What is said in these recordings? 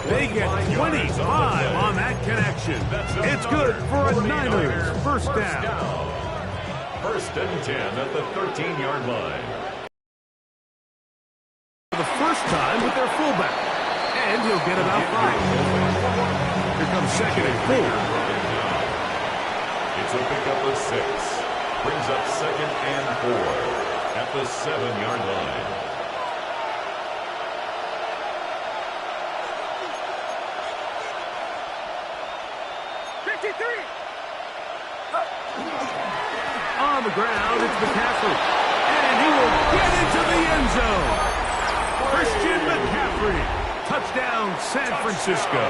They get 25 on that connection. It's good for a Niners first down. First and 10 at the 13-yard line. For the first time with their fullback. And he'll get about 5. Here comes second and 4. It's a pickup of 6. Brings up second and 4 at the 7-yard line. On the ground, it's McCaffrey. And he will get into the end zone. Christian McCaffrey. Touchdown, San Francisco.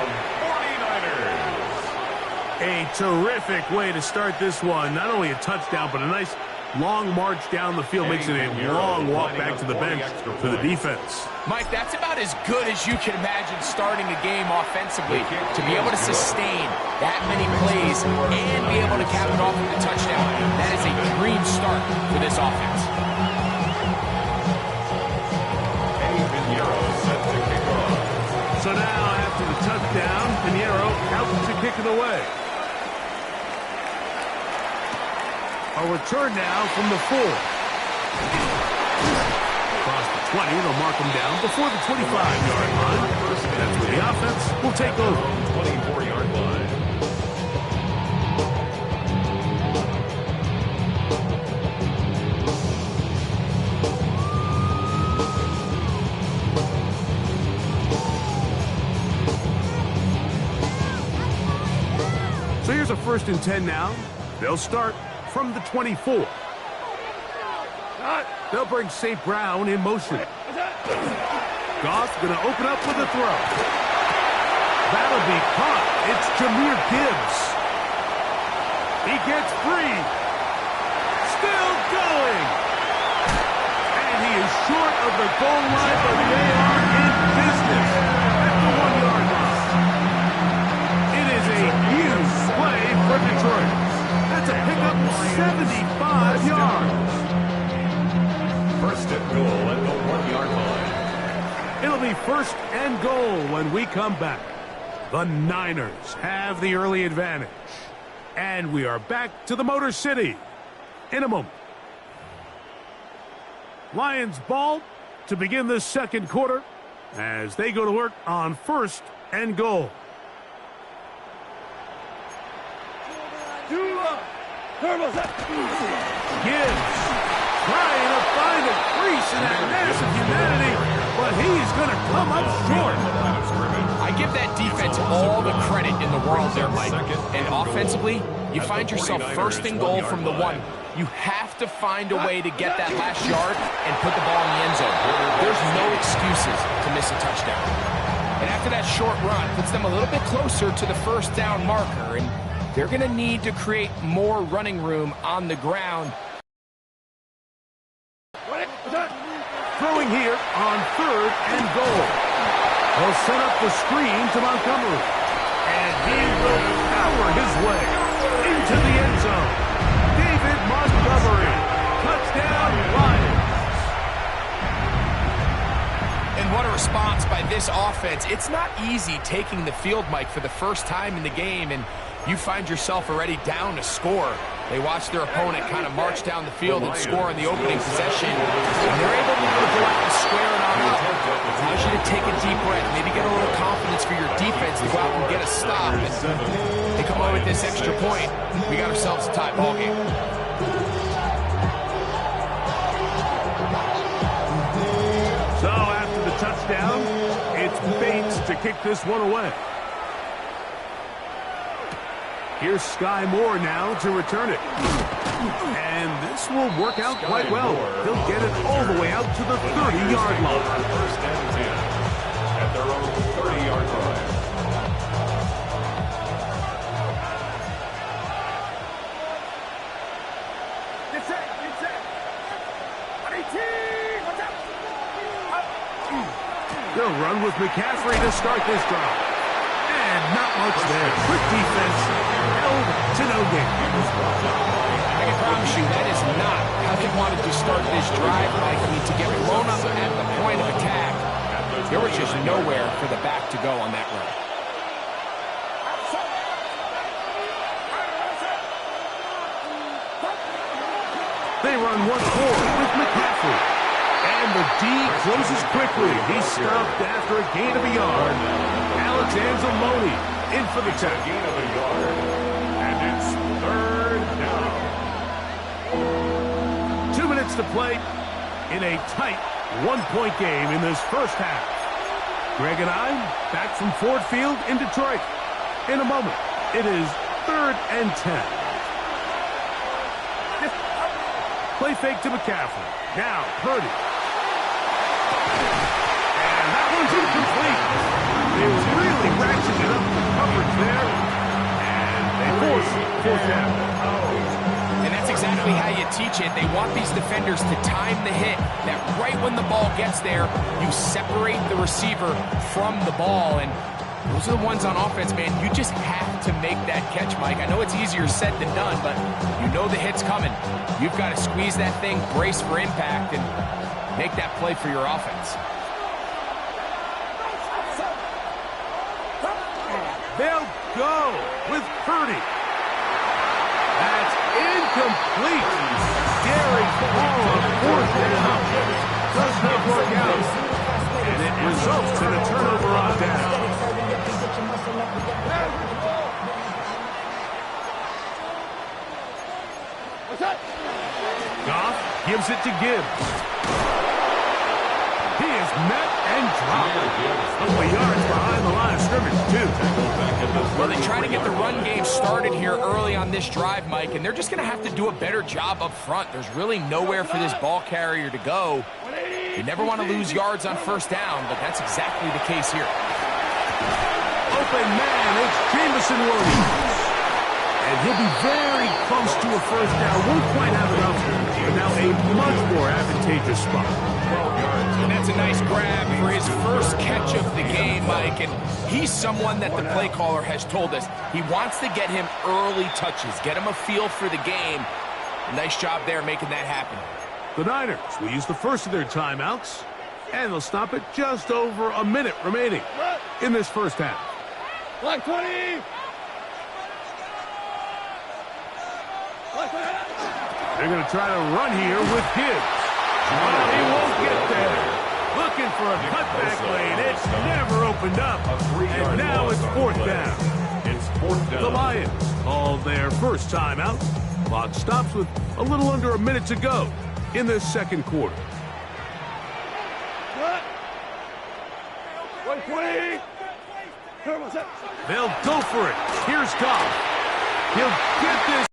49ers. A terrific way to start this one. Not only a touchdown, but a nice long march down the field. Makes it a long walk back to the bench for the defense. Mike, that's about as good as you can imagine starting a game offensively. To be able to sustain that many plays and be able to cap it off with a touchdown, that is a dream start for this offense. So now, after the touchdown, Pinheiro out to kick it away. A return now from the 4. Across the 20, they'll mark him down before the 25-yard line. That's where the offense will take over. 24-yard line. So here's a first and 10 now. They'll start from the 24. They'll bring St. Brown in motion. Goff going to open up with a throw. That'll be caught. It's Jahmyr Gibbs. He gets free. Still going. And he is short of the goal line, but they are in business at the 1-yard line. It is a huge play for Detroit. That's a pickup of 75 yards. First and goal at the 1-yard line. It'll be first and goal when we come back. The Niners have the early advantage. And we are back to the Motor City in a moment. Lions ball to begin the second quarter as they go to work on first and goal. Gibbs trying to find a crease in that massive humanity, but he's going to come up short. I give that defense all the credit in the world there, Mike. And offensively, you find yourself first and goal from the 1. You have to find a way to get that last yard and put the ball in the end zone. There's no excuses to miss a touchdown. And after that short run, puts them a little bit closer to the first down marker, and they're going to need to create more running room on the ground. Throwing here on third and goal. They'll set up the screen to Montgomery. And he will power his way into the end zone. David Montgomery. Touchdown, Lions. And what a response by this offense. It's not easy taking the field, Mike, for the first time in the game, and you find yourself already down to score. They watch their opponent kind of march down the field and score in the opening possession. And they're able to go out and square it on up. It allows you to take a deep breath, maybe get a little confidence for your defense to go out and get a stop. And they come away with this extra point. We got ourselves a tie ball game. So after the touchdown, it's Bates to kick this one away. Here's Sky Moore now to return it. And this will work out quite well. He'll get it all the way out to the 30-yard line. First and 10 at their own 30-yard line. Get set. They'll run with McCaffrey to start this drive. And not much there. Quick defense held to no gain. I can promise you that is not how they wanted to start this drive, Mike. To get blown up at the point of attack. There was just nowhere for the back to go on that run. They run once more with McCaffrey. And the D closes quickly. He's stopped after a gain of a yard. Alex Anzalone in for the tackle. Gain of a yard. And it's third down. 2 minutes to play in a tight one-point game in this first half. Greg and I back from Ford Field in Detroit. In a moment, it is 3rd and 10. Play fake to McCaffrey. Now, Purdy. And that one's incomplete. They really ratcheted up the coverage there. And they force fourth down. And that's exactly how you teach it. They want these defenders to time the hit, that right when the ball gets there, you separate the receiver from the ball. And those are the ones on offense, man. You just have to make that catch, Mike. I know it's easier said than done, but you know the hit's coming. You've got to squeeze that thing, brace for impact, and make that play for your offense. They'll go with Purdy. That's incomplete. Daring ball on fourth down. Does not work out. And it results in a turnover on down. Goff gives it to Gibbs. He is met and dropped. A couple of yards behind the line of scrimmage, too. Well, they try to get the run game started here early on this drive, Mike, and they're just going to have to do a better job up front. There's really nowhere for this ball carrier to go. You never want to lose yards on first down, but that's exactly the case here. Open man, it's Jameson Williams. And he'll be very close to a first down. Won't quite have enough, but now a much more advantageous spot. And that's a nice grab for his first catch of the game, Mike. And he's someone that the play caller has told us he wants to get him early touches, get him a feel for the game. Nice job there making that happen. The Niners will use the first of their timeouts, and they'll stop at just over a minute remaining in this first half. Black 20! They're going to try to run here with Gibbs. Well, he won't get there. Looking for a cutback lane. It's never opened up. And now it's fourth down. It's fourth down. The Lions call their first timeout. Clock stops with a little under a minute to go in this second quarter. They'll go for it. Here's Goff. He'll get this.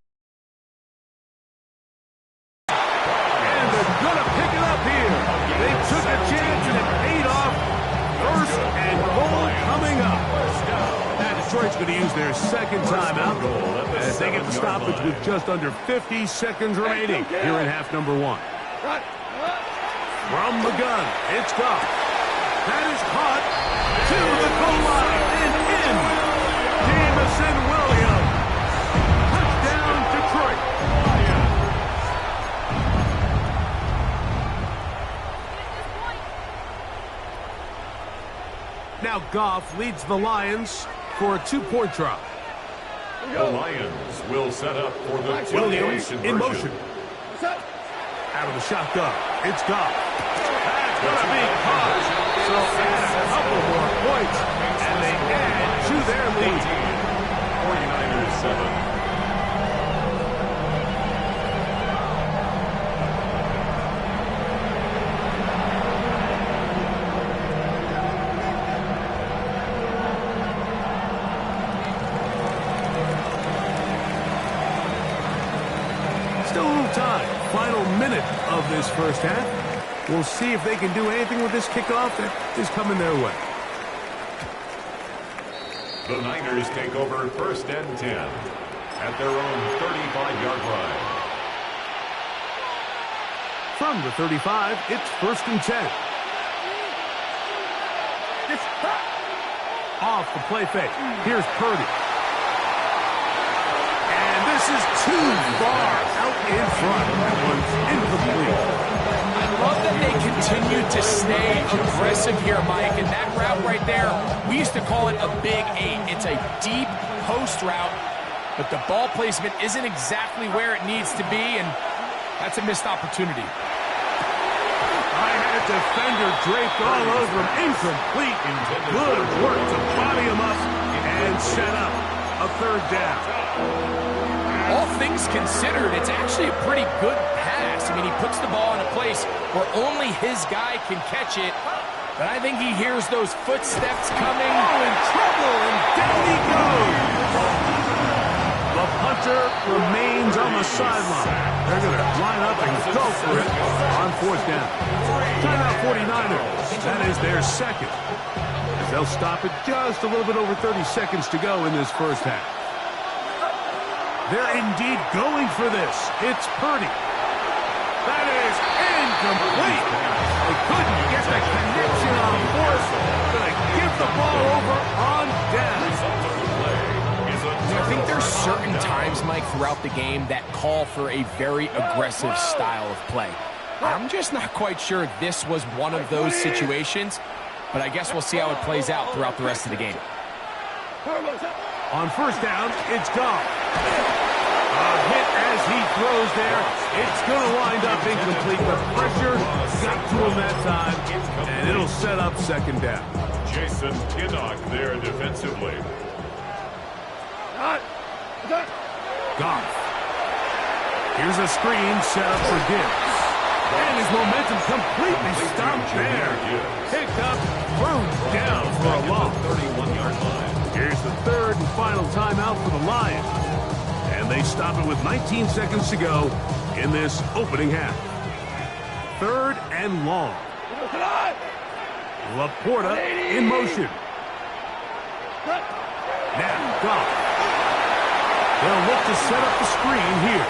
And they're going to pick it up here. They took a chance and it paid off. First and goal coming up. And Detroit's going to use their second timeout as they get the stoppage with just under 50 seconds remaining here in half number one. From the gun, it's Goff. That is caught to the goal line and in. Jameson Williams. Touchdown, Detroit. Now Goff leads the Lions for a 2-point try. The Lions will set up for the Williams two-point in conversion. motion. Out of the shotgun, it's Goff. That's going to be caught. So add a couple more points, and they add to their lead. 49ers 7. Still a little time. Final minute of this first half. We'll see if they can do anything with this kickoff that is coming their way. The Niners take over first and 10 at their own 35-yard line. From the 35, it's first and 10. Off the play fake. Here's Purdy. And this is too far out in front. That one's incomplete. I love that they continue to stay aggressive here, Mike. And that route right there, we used to call it a big 8. It's a deep post route, but the ball placement isn't exactly where it needs to be, and that's a missed opportunity. I had a defender draped all over him. Incomplete. Good work to body him up and set up a third down. All things considered, it's actually a pretty good pass. I mean, he puts the ball in a place where only his guy can catch it, but I think he hears those footsteps coming. Oh, in trouble, and down he goes. The punter remains on the sideline. They're going to line up and go for it on fourth down. Timeout 49ers. That is their second. As they'll stop it just a little bit over 30 seconds to go in this first half. They're indeed going for this. It's Purdy. That is incomplete. They couldn't get the connection on fourth. Going to give the ball over on down. I think there's certain times, Mike, throughout the game that call for a very aggressive style of play. I'm just not quite sure this was one of those situations, but I guess we'll see how it plays out throughout the rest of the game. On first down, it's gone. A hit as he throws there. It's going to wind up incomplete. The pressure got to him that time, and it'll set up second down. Jason Kinnock there defensively. Goff. Here's a screen set up for Gibbs. And his momentum completely stopped there. Picked up, thrown down for a loss. Here's the third and final timeout for the Lions. And they stop it with 19 seconds to go in this opening half. Third and long. Laporta in motion. Now, Goff. They'll look to set up the screen here.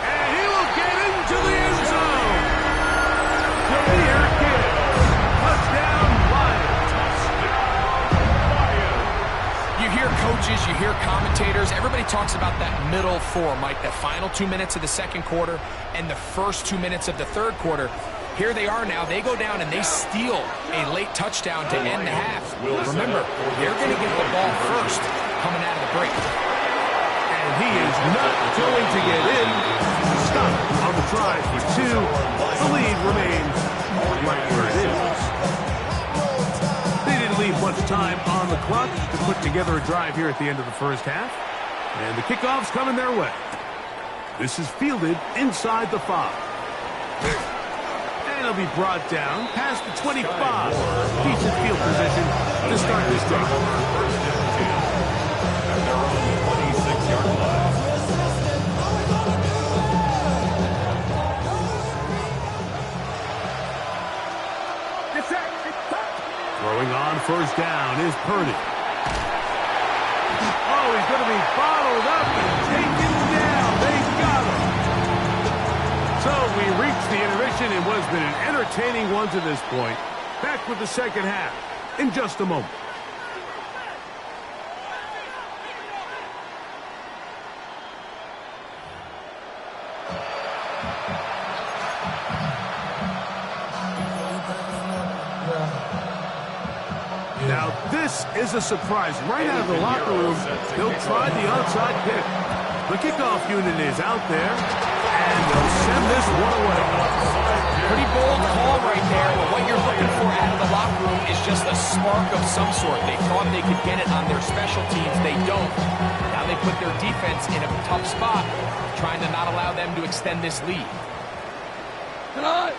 And he will get into the end zone. Jameer Gibbs. Touchdown, Lions. You hear coaches, you hear commentators, everybody talks about that middle four, Mike, the final 2 minutes of the second quarter and the first 2 minutes of the third quarter. Here they are now. They go down and they steal a late touchdown to end the half. Remember, they're going to get the ball first coming out of the break. And he is not going to get in. Stop on the try for two. The lead remains right where it is. They didn't leave much time on the clock to put together a drive here at the end of the first half. And the kickoff's coming their way. This is fielded inside the 5. It'll be brought down past the 25. Decent field position to start this drive. At their own 26-yard line. Throwing on first down is Purdy. Oh, he's going to be bottled up and taken down. They got him. So we reached the intermission. It was been an entertaining one to this point. Back with the second half in just a moment. Now this is a surprise. Right out of the locker room, they'll try the onside kick. The kickoff unit is out there. And they'll send this one away. Pretty bold call right there, but what you're looking for out of the locker room is just a spark of some sort. They thought they could get it on their special teams. They don't. Now they put their defense in a tough spot, trying to not allow them to extend this lead. Tonight.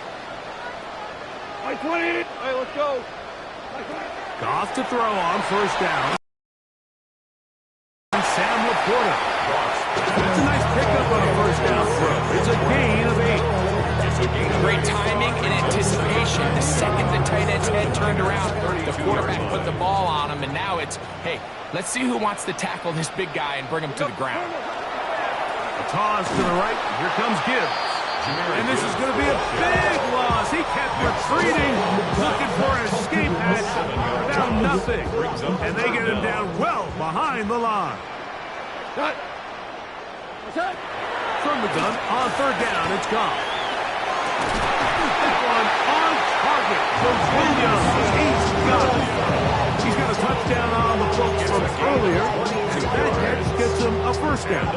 20. Hey, let's go. Goff to throw on first down. Sam Laporta. That's a nice pickup on a first down throw. It's a gain of 8. Great timing and anticipation. The second the tight end's head turned around, the quarterback put the ball on him, and now it's, hey, let's see who wants to tackle this big guy and bring him to the ground. A toss to the right. Here comes Gibbs. And this is going to be a big loss. He kept retreating, looking for an escape hatch. Found nothing. And they get him down well behind the line. from the gun on third down. It's gone. That one on target for Williams. He's got it. He's got a touchdown on the books from earlier. That catch gets him a first down.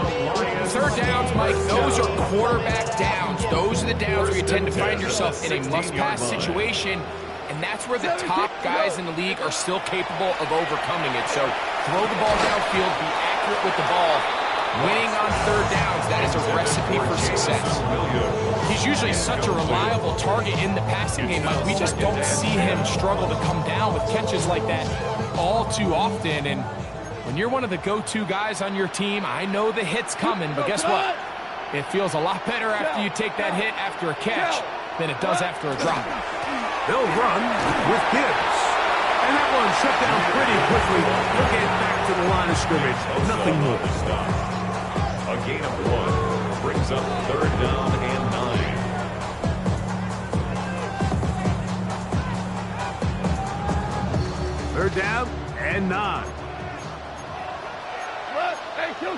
Third downs, Mike, those are quarterback downs. Those are the downs where you tend to find yourself in a must-pass situation, and that's where the top guys in the league are still capable of overcoming it. So throw the ball downfield, be accurate with the ball. Winning on third downs, that is a recipe for success. He's usually such a reliable target in the passing game, Mike. We just don't see him struggle to come down with catches like that all too often. And when you're one of the go-to guys on your team, I know the hit's coming, but guess what? It feels a lot better after you take that hit after a catch than it does after a drop. They'll run with Gibbs. And that one shut down pretty quickly. He'll get back to the line of scrimmage. Nothing more. A gain of 1 brings up third down and 9. Third down and 9. Hey, kill.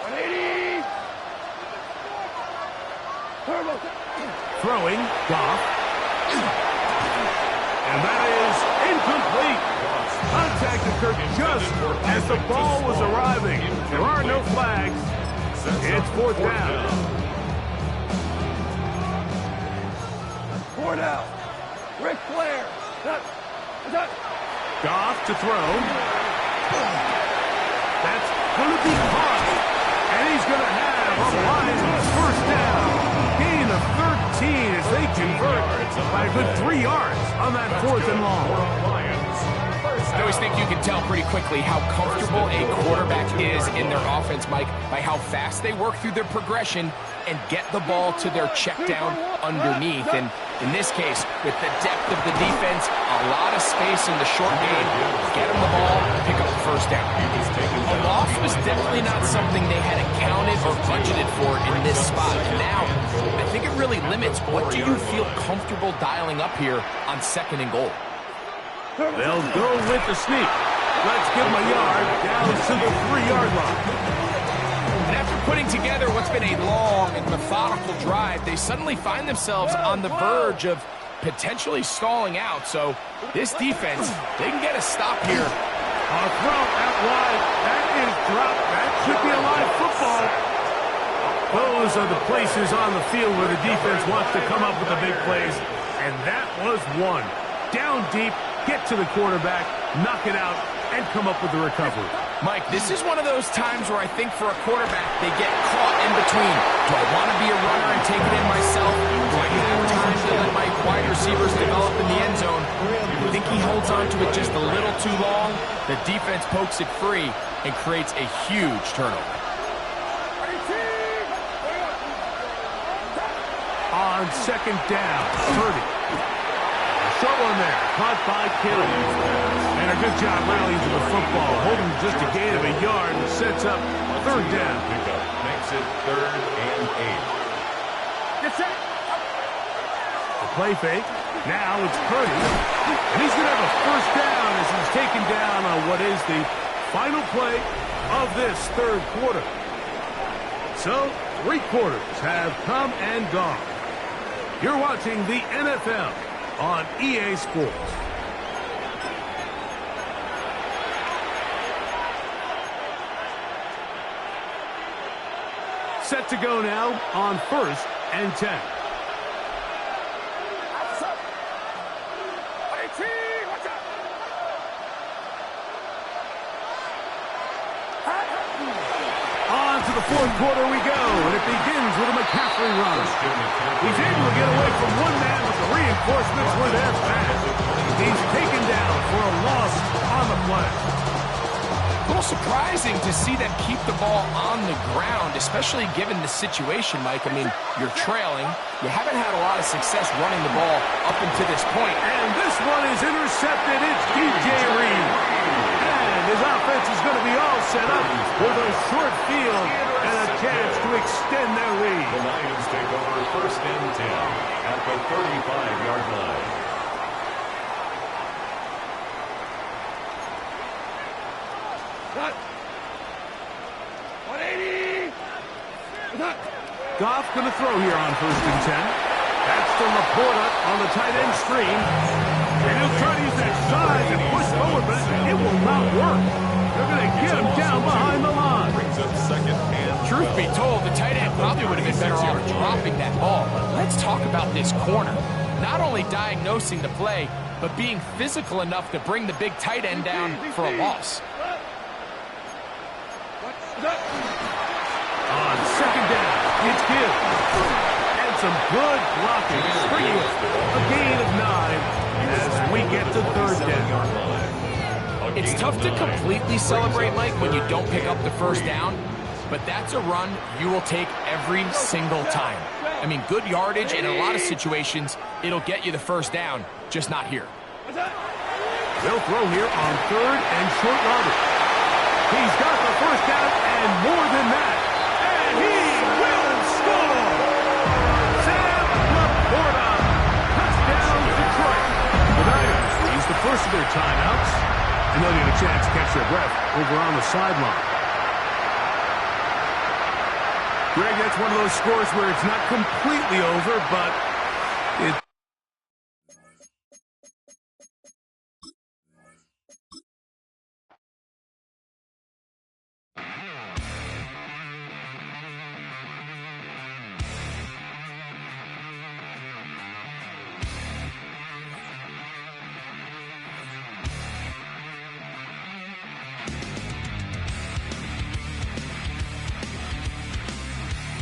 180. Turbo. Throwing, Goff. And that is incomplete. Contact occurred just as the ball was arriving. There are no flags. It's fourth down. 4 down. Ric Flair. Goff to throw. That's going to be caught. And he's going to have a Lions first down. Gain of 13 as they convert by a good 3 yards on that fourth and long. I always think you can tell pretty quickly how comfortable a quarterback is in their offense, Mike, by how fast they work through their progression and get the ball to their check down underneath. And in this case, with the depth of the defense, a lot of space in the short game, get them the ball, pick up the first down. A loss was definitely not something they had accounted or budgeted for in this spot. And now, I think it really limits what do you feel comfortable dialing up here on second and goal. They'll go with the sneak. Let's give them a yard down to the 3-yard line. And after putting together what's been a long and methodical drive, they suddenly find themselves on the verge of potentially stalling out. So this defense, they can get a stop here. A throw out wide. That is dropped. That should be a live football. Those are the places on the field where the defense wants to come up with the big plays. And that was one. Down deep. Get to the quarterback, knock it out, and come up with the recovery. Mike, this is one of those times where I think for a quarterback, they get caught in between. Do I want to be a runner and take it in myself? Do I have time to let my wide receivers develop in the end zone? I think he holds on to it just a little too long. The defense pokes it free and creates a huge turnover. On second down, 30. Short one there, caught by Kittle. And a good job rallying to the football, holding just a gain of a yard and sets up third down. Pickup makes it third and 8. Get set. The play fake. Now it's Purdy. And he's going to have a first down as he's taken down on what is the final play of this third quarter. So, 3 quarters have come and gone. You're watching the NFL on EA Sports. Set to go now on first and 10. On to the fourth quarter we go, and it begins with a McCaffrey run. He's able to get away from one man, but the reinforcements were there fast. He's taken down for a loss on the play. A little surprising to see them keep the ball on the ground, especially given the situation, Mike. I mean, you're trailing. You haven't had a lot of success running the ball up until this point. And this one is intercepted. It's DJ Reed. And his offense is going to be all set up with a short field and a chance to extend their lead. The Lions take over first and 10 at the 35-yard line. Cut. 180. Goff going to throw here on 1st and 10. That's to Laporta on the tight end screen. And he'll try to use that size and push forward, but it will not work. They're going to get him down behind the line. Brings up 2nd and 12. Truth be told, the tight end probably would have been better off dropping that ball. But let's talk about this corner. Not only diagnosing the play, but being physical enough to bring the big tight end down for a loss. On 2nd down, it's Gibbs. And some good blocking. Bringing a gain of 9 as we get to 3rd down. It's tough to completely celebrate, Mike, when you don't pick up the 1st down, but that's a run you will take every single time. I mean, good yardage, and in a lot of situations, it'll get you the 1st down, just not here. They'll throw here on 3rd and short yardage. He's got the 1st down and more than that. And he will score! Sam Laporta! Touchdown, Detroit. The Niners use the first of their timeouts, and they'll get a chance to catch their breath over on the sideline. Greg, that's one of those scores where it's not completely over, but it